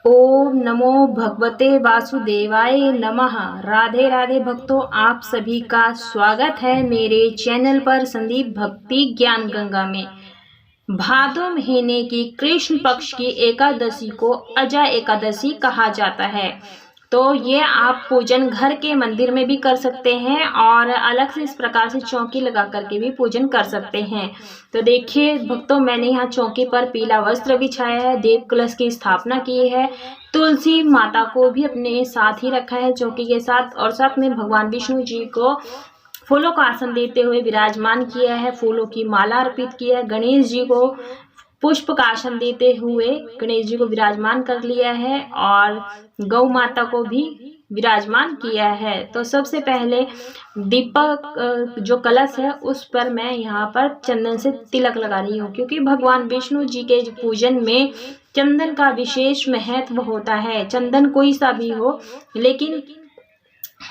ओम नमो भगवते वासुदेवाय नमः। राधे राधे भक्तों, आप सभी का स्वागत है मेरे चैनल पर संदीप भक्ति ज्ञान गंगा में। भादो महीने की कृष्ण पक्ष की एकादशी को अजा एकादशी कहा जाता है। तो ये आप पूजन घर के मंदिर में भी कर सकते हैं और अलग से इस प्रकार से चौकी लगा करके भी पूजन कर सकते हैं। तो देखिए भक्तों, मैंने यहाँ चौकी पर पीला वस्त्र बिछाया है, देव कलश की स्थापना की है, तुलसी माता को भी अपने साथ ही रखा है चौकी के साथ, और साथ में भगवान विष्णु जी को फूलों का आसन देते हुए विराजमान किया है, फूलों की माला अर्पित की है। गणेश जी को पुष्प का आसन देते हुए गणेश जी को विराजमान कर लिया है और गौ माता को भी विराजमान किया है। तो सबसे पहले दीपक जो कलश है उस पर मैं यहाँ पर चंदन से तिलक लगा रही हूँ, क्योंकि भगवान विष्णु जी के पूजन में चंदन का विशेष महत्व होता है। चंदन कोई सा भी हो, लेकिन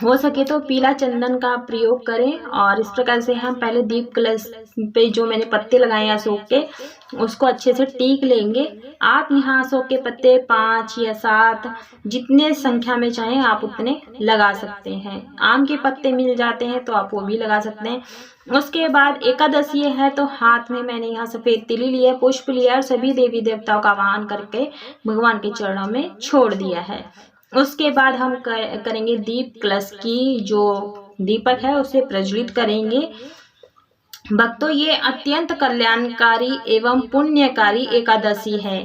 हो सके तो पीला चंदन का प्रयोग करें। और इस प्रकार से हम पहले दीप कलश पे जो मैंने पत्ते लगाए हैं अशोक के, उसको अच्छे से टीक लेंगे। आप यहाँ अशोक के पत्ते 5 या 7 जितने संख्या में चाहें आप उतने लगा सकते हैं। आम के पत्ते मिल जाते हैं तो आप वो भी लगा सकते हैं। उसके बाद एकादशी है तो हाथ में मैंने यहाँ सफेद तिली लिया, पुष्प लिया और सभी देवी देवताओं का आवाहन करके भगवान के चरणों में छोड़ दिया है। उसके बाद हम करेंगे दीप कलश की जो दीपक है उसे प्रज्वलित करेंगे। भक्तों, ये अत्यंत कल्याणकारी एवं पुण्यकारी एकादशी है।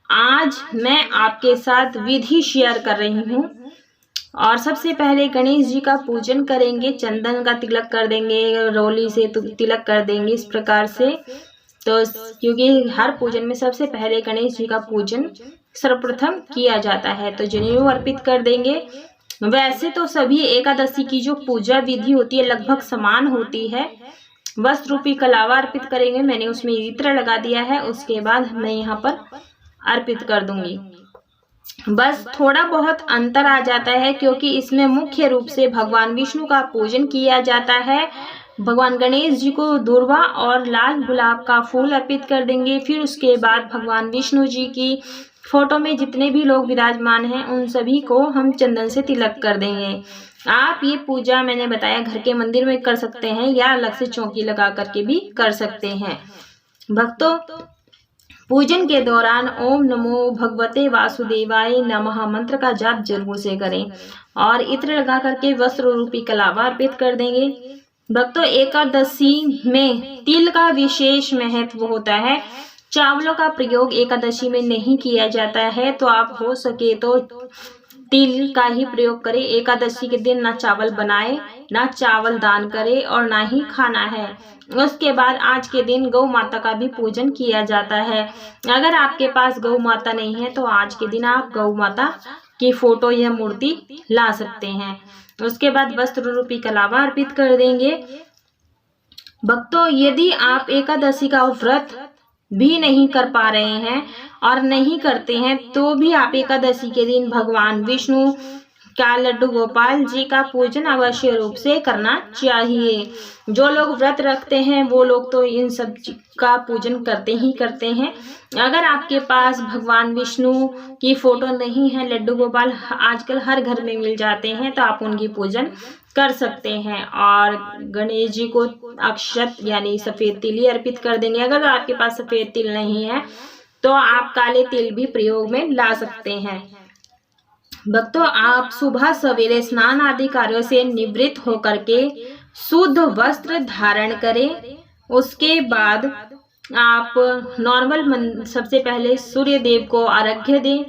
आज मैं आपके साथ विधि शेयर कर रही हूँ। और सबसे पहले गणेश जी का पूजन करेंगे, चंदन का तिलक कर देंगे, रोली से तिलक कर देंगे इस प्रकार से। तो क्योंकि हर पूजन में सबसे पहले गणेश जी का पूजन सर्वप्रथम किया जाता है, तो जनेऊ अर्पित कर देंगे। वैसे तो सभी एकादशी की जो पूजा विधि होती है लगभग समान होती है। वस्त्र रूपी कलावा अर्पित करेंगे, मैंने उसमें इत्र लगा दिया है। उसके बाद मैं यहाँ पर अर्पित कर दूंगी। बस थोड़ा बहुत अंतर आ जाता है, क्योंकि इसमें मुख्य रूप से भगवान विष्णु का पूजन किया जाता है। भगवान गणेश जी को दूर्वा और लाल गुलाब का फूल अर्पित कर देंगे। फिर उसके बाद भगवान विष्णु जी की फोटो में जितने भी लोग विराजमान हैं उन सभी को हम चंदन से तिलक कर देंगे। आप ये पूजा मैंने बताया घर के मंदिर में कर सकते हैं या अलग से चौकी लगा करके भी कर सकते हैं। भक्तों, पूजन के दौरान ओम नमो भगवते वासुदेवाय नमः मंत्र का जाप जरूर से करें और इत्र लगा करके वस्त्र रूपी कलावा अर्पित कर देंगे। भक्तों, एकादशी में तिल का विशेष महत्व होता है। चावलों का प्रयोग एकादशी में नहीं किया जाता है, तो आप हो सके तो तिल का ही प्रयोग करें। एकादशी के दिन ना चावल बनाए, ना चावल दान करें और ना ही खाना है। उसके बाद आज के दिन गौ माता का भी पूजन किया जाता है। अगर आपके पास गौ माता नहीं है तो आज के दिन आप गौ माता की फोटो या मूर्ति ला सकते हैं। उसके बाद वस्त्र रूपी कलावा अर्पित कर देंगे। भक्तों, यदि आप एकादशी का व्रत भी नहीं कर पा रहे हैं और नहीं करते हैं तो भी आप एकादशी के दिन भगवान विष्णु का लड्डू गोपाल जी का पूजन अवश्य रूप से करना चाहिए। जो लोग व्रत रखते हैं वो लोग तो इन सब का पूजन करते ही करते हैं। अगर आपके पास भगवान विष्णु की फोटो नहीं है, लड्डू गोपाल आजकल हर घर में मिल जाते हैं, तो आप उनकी पूजन कर सकते हैं। और गणेश जी को अक्षत यानी सफेद तिल ही अर्पित कर देंगे। अगर आपके पास सफेद तिल नहीं है तो आप काले तिल भी प्रयोग में ला सकते हैं। भक्तों, आप सुबह सवेरे स्नान आदि कार्यों से निवृत्त होकर के शुद्ध वस्त्र धारण करें। उसके बाद आप नॉर्मल सबसे पहले सूर्य देव को अर्घ्य दें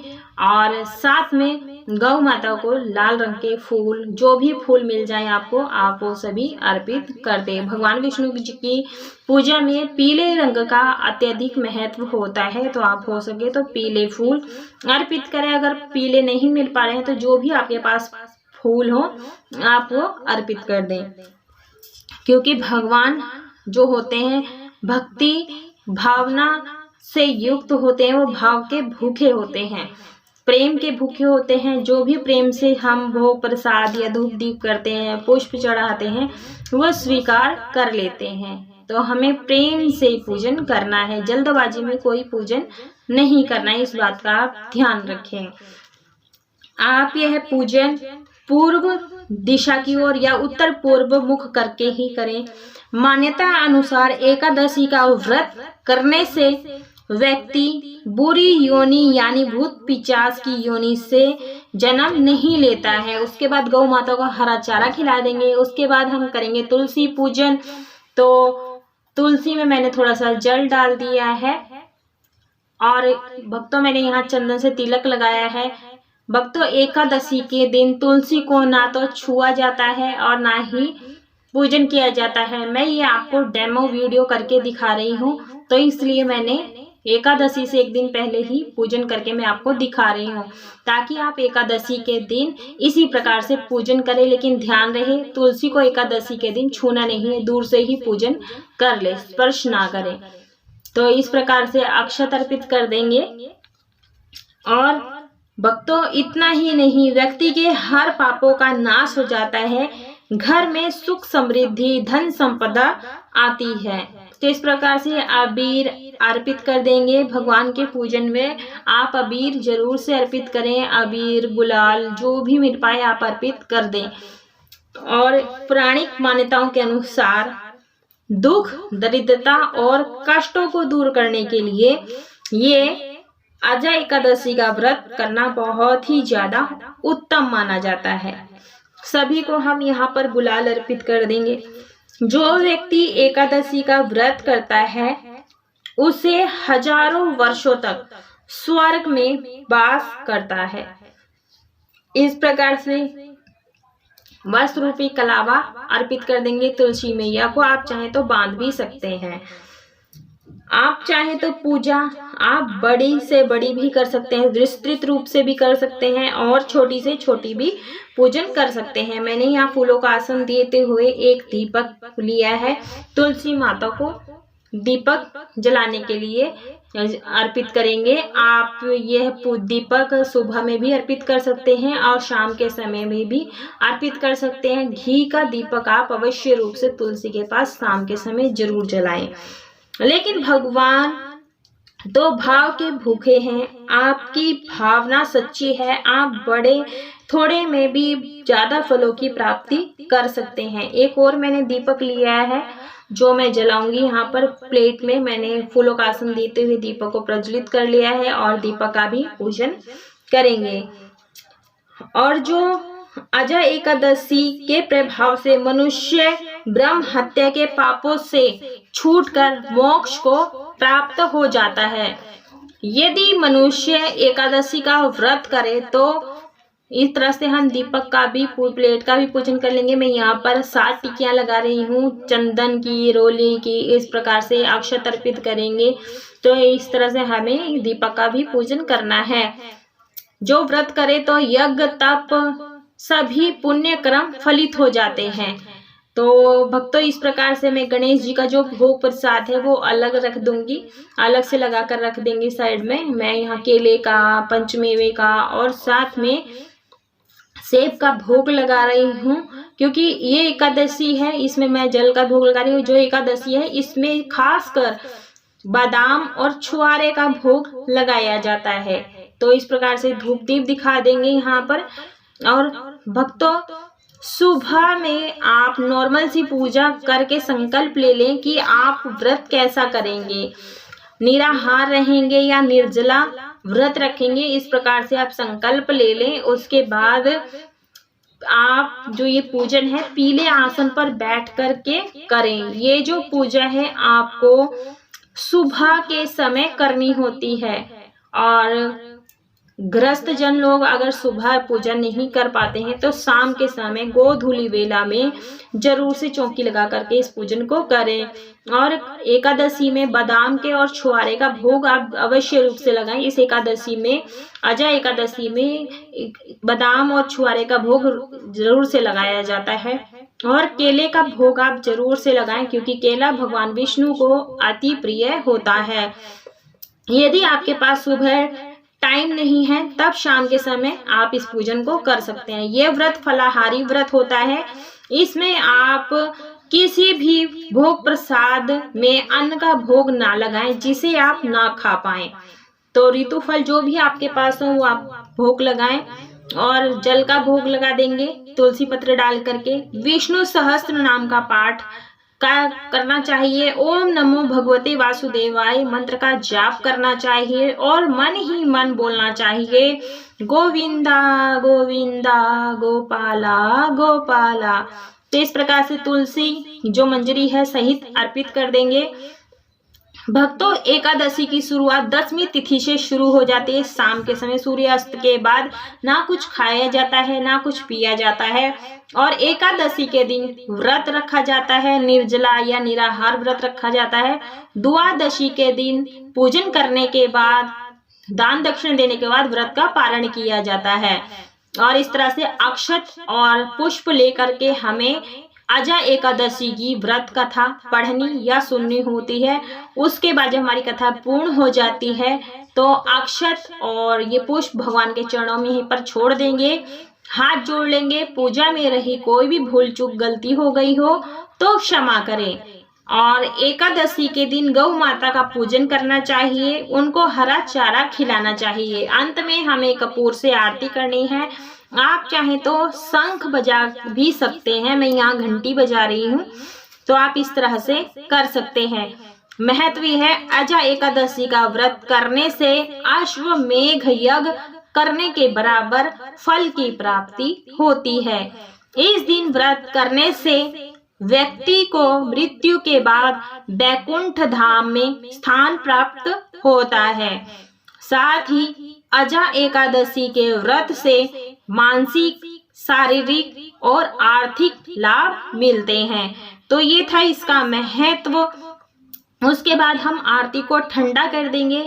और साथ में गौ माता को लाल रंग के फूल, जो भी फूल मिल जाए आपको, आप वो सभी अर्पित कर दें। भगवान विष्णु जी की पूजा में पीले रंग का अत्यधिक महत्व होता है, तो आप हो सके तो पीले फूल अर्पित करें। अगर पीले नहीं मिल पा रहे हैं तो जो भी आपके पास फूल हो आप वो अर्पित कर दें, क्योंकि भगवान जो होते हैं भक्ति भावना से युक्त होते हैं, वो भाव के भूखे होते हैं, प्रेम के भूखे होते हैं। जो भी प्रेम से हम भोग प्रसाद या धूप दीप करते हैं, पुष्प चढ़ाते हैं, वो स्वीकार कर लेते हैं। तो हमें प्रेम से पूजन करना है, जल्दबाजी में कोई पूजन नहीं करना है, इस बात का आप ध्यान रखें। आप यह पूजन पूर्व दिशा की ओर या उत्तर पूर्व मुख करके ही करें। मान्यता अनुसार एकादशी का व्रत करने से व्यक्ति बुरी योनि यानी भूत पिशाच की योनि से जन्म नहीं लेता है। उसके बाद गौ माता को हरा चारा खिला देंगे। उसके बाद हम करेंगे तुलसी पूजन। तो तुलसी में मैंने थोड़ा सा जल डाल दिया है और भक्तों मैंने यहाँ चंदन से तिलक लगाया है। भक्तों एकादशी के दिन तुलसी को ना तो छुआ जाता है और ना ही पूजन किया जाता है। मैं ये आपको डेमो वीडियो करके दिखा रही हूँ, तो इसलिए मैंने एकादशी से एक दिन पहले ही पूजन करके मैं आपको दिखा रही हूँ, ताकि आप एकादशी के दिन इसी प्रकार से पूजन करें। लेकिन ध्यान रहे, तुलसी को एकादशी के दिन छूना नहीं है, दूर से ही पूजन कर ले, स्पर्श ना करें। तो इस प्रकार से अक्षत अर्पित कर देंगे। और भक्तों इतना ही नहीं, व्यक्ति के हर पापों का नाश हो जाता है, घर में सुख समृद्धि धन संपदा आती है। तो इस प्रकार से अबीर अर्पित कर देंगे। भगवान के पूजन में आप अबीर जरूर से अर्पित करें। अबीर गुलाल जो भी मिल पाए आप अर्पित कर दें। और पौराणिक मान्यताओं के अनुसार दुख दरिद्रता और कष्टों को दूर करने के लिए ये अजय एकादशी का व्रत करना बहुत ही ज्यादा उत्तम माना जाता है। सभी को हम यहाँ पर गुलाल अर्पित कर देंगे। जो व्यक्ति एकादशी का व्रत करता है उसे हजारों वर्षों तक स्वर्ग में वास करता है। इस प्रकार से वस्त्र रूपी कलावा अर्पित कर देंगे। तुलसी मैया को आप चाहें तो बांध भी सकते हैं। आप चाहें तो पूजा आप बड़ी से बड़ी भी कर सकते हैं, विस्तृत रूप से भी कर सकते हैं और छोटी से छोटी भी पूजन कर सकते हैं। मैंने यहाँ फूलों का आसन देते हुए एक दीपक लिया है। तुलसी माता को दीपक जलाने के लिए अर्पित करेंगे। आप यह दीपक सुबह में भी अर्पित कर सकते हैं और शाम के समय में भी अर्पित कर सकते हैं। घी का दीपक आप अवश्य रूप से तुलसी के पास शाम के समय जरूर जलाएं। लेकिन भगवान तो भाव के भूखे हैं। आपकी भावना सच्ची है, आप बड़े थोड़े में भी ज्यादा फलों की प्राप्ति कर सकते हैं। एक और मैंने दीपक लिया है जो मैं जलाऊंगी। यहाँ पर प्लेट में मैंने फूलों का आसन देते हुए दीपक को प्रज्वलित कर लिया है और दीपक का भी पूजन करेंगे। और जो अजय एकादशी के प्रभाव से मनुष्य ब्रह्म हत्या के पापों से छूटकर मोक्ष को प्राप्त हो जाता है। यदि मनुष्य एकादशी का व्रत करे तो इस तरह से हम दीपक का भी प्लेट का भी पूजन कर लेंगे। मैं यहाँ पर 7 टिकियां लगा रही हूँ चंदन की रोली की। इस प्रकार से अक्षत अर्पित करेंगे। तो इस तरह से हमें दीपक का भी पूजन करना है। जो व्रत करे तो यज्ञ तप सभी पुण्य कर्म फलित हो जाते हैं। तो भक्तों इस प्रकार से मैं गणेश जी का जो भोग प्रसाद है वो अलग रख दूंगी, अलग से लगा कर रख देंगे साइड में। मैं यहाँ केले का, पंचमेवे का और साथ में सेब का भोग लगा रही हूँ, क्योंकि ये एकादशी है, इसमें मैं जल का भोग लगा रही हूँ। जो एकादशी है इसमें खासकर बादाम और छुआरे का भोग लगाया जाता है। तो इस प्रकार से धूप दीप दिखा देंगे यहाँ पर। और भक्तों सुबह में आप नॉर्मल सी पूजा करके संकल्प ले लें कि आप व्रत कैसा करेंगे, निराहार रहेंगे या निर्जला व्रत रखेंगे। इस प्रकार से आप संकल्प ले लें। उसके बाद आप जो ये पूजन है पीले आसन पर बैठ करके करें। ये जो पूजा है आपको सुबह के समय करनी होती है। और गृहस्थ जन लोग अगर सुबह पूजा नहीं कर पाते हैं तो शाम के समय गोधूली वेला में जरूर से चौकी लगा करके इस पूजन को करें। और एकादशी में बादाम के और छुआरे का भोग आप अवश्य रूप से लगाएं। इस एकादशी में, अजय एकादशी में बादाम और छुआरे का भोग जरूर से लगाया जाता है। और केले का भोग आप जरूर से लगाएं, क्योंकि केला भगवान विष्णु को अति प्रिय होता है। यदि आपके पास सुबह टाइम नहीं है तब शाम के समय आप इस पूजन को कर सकते हैं। ये व्रत फलाहारी व्रत होता है। इसमें आप किसी भी भोग प्रसाद में अन्न का भोग ना लगाएं जिसे आप ना खा पाएं। तो ऋतु फल जो भी आपके पास हो वो आप भोग लगाएं और जल का भोग लगा देंगे तुलसी पत्र डाल करके। विष्णु सहस्त्र नाम का पाठ करना चाहिए। ओम नमो भगवते वासुदेवाय मंत्र का जाप करना चाहिए और मन ही मन बोलना चाहिए, गोविंदा गोविंदा गोपाला गोपाला। तो इस प्रकार से तुलसी जो मंजरी है सहित अर्पित कर देंगे। भक्तों, एकादशी की शुरुआत 10वीं तिथि से शुरू हो जाती है। शाम के समय सूर्यास्त के बाद ना कुछ खाया जाता है ना कुछ पिया जाता है और एकादशी के दिन व्रत रखा जाता है, निर्जला या निराहार व्रत रखा जाता है। द्वादशी के दिन पूजन करने के बाद, दान दक्षिण देने के बाद व्रत का पारण किया जाता है और इस तरह से अक्षत और पुष्प लेकर के हमें अजा एकादशी की व्रत कथा पढ़नी या सुननी होती है। उसके बाद जब हमारी कथा पूर्ण हो जाती है तो अक्षत और ये पुष्प भगवान के चरणों में ही पर छोड़ देंगे, हाथ जोड़ लेंगे। पूजा में रही कोई भी भूल चूक गलती हो गई हो तो क्षमा करें। और एकादशी के दिन गौ माता का पूजन करना चाहिए, उनको हरा चारा खिलाना चाहिए। अंत में हमें कपूर से आरती करनी है। आप चाहें तो शंख बजा भी सकते हैं, मैं यहाँ घंटी बजा रही हूँ, तो आप इस तरह से कर सकते हैं। महत्व है अजा एकादशी का व्रत करने से अश्वमेघ यज्ञ करने के बराबर फल की प्राप्ति होती है। इस दिन व्रत करने से व्यक्ति को मृत्यु के बाद वैकुंठ धाम में स्थान प्राप्त होता है। साथ ही अजा एकादशी के व्रत से मानसिक, शारीरिक और आर्थिक लाभ मिलते हैं। तो ये था इसका महत्व। उसके बाद हम आरती को ठंडा कर देंगे।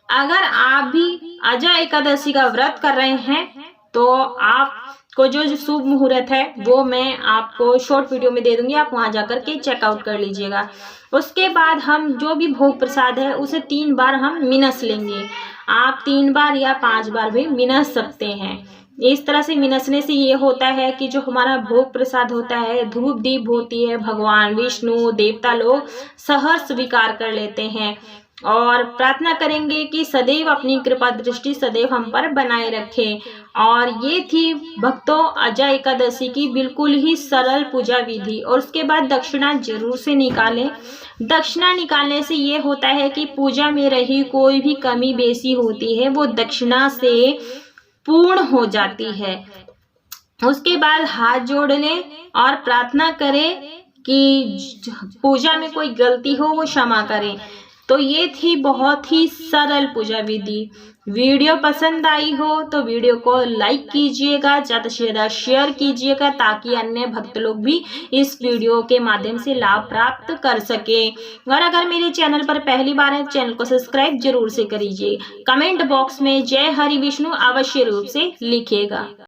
अगर आप भी अजा एकादशी का व्रत कर रहे हैं तो आपको जो शुभ मुहूर्त है वो मैं आपको शॉर्ट वीडियो में दे दूंगी, आप वहां जाकर के चेकआउट कर लीजिएगा। उसके बाद हम जो भी भोग प्रसाद है उसे 3 बार हम मिनस लेंगे। आप 3 बार या 5 बार भी मिनस सकते हैं। इस तरह से मिनसने से ये होता है कि जो हमारा भोग प्रसाद होता है, धूप दीप होती है, भगवान विष्णु देवता लोग सहर्ष स्वीकार कर लेते हैं और प्रार्थना करेंगे कि सदैव अपनी कृपा दृष्टि सदैव हम पर बनाए रखें। और ये थी भक्तों अजा एकादशी की बिल्कुल ही सरल पूजा विधि। और उसके बाद दक्षिणा जरूर से निकालें। दक्षिणा निकालने से ये होता है कि पूजा में रही कोई भी कमी बेसी होती है वो दक्षिणा से पूर्ण हो जाती है। उसके बाद हाथ जोड़ लें और प्रार्थना करें कि पूजा में कोई गलती हो वो क्षमा करें। तो ये थी बहुत ही सरल पूजा विधि। वीडियो पसंद आई हो तो वीडियो को लाइक कीजिएगा, ज़्यादा से ज़्यादा शेयर कीजिएगा ताकि अन्य भक्त लोग भी इस वीडियो के माध्यम से लाभ प्राप्त कर सके। और अगर मेरे चैनल पर पहली बार है चैनल को सब्सक्राइब जरूर से करिए। कमेंट बॉक्स में जय हरि विष्णु अवश्य रूप से लिखिएगा।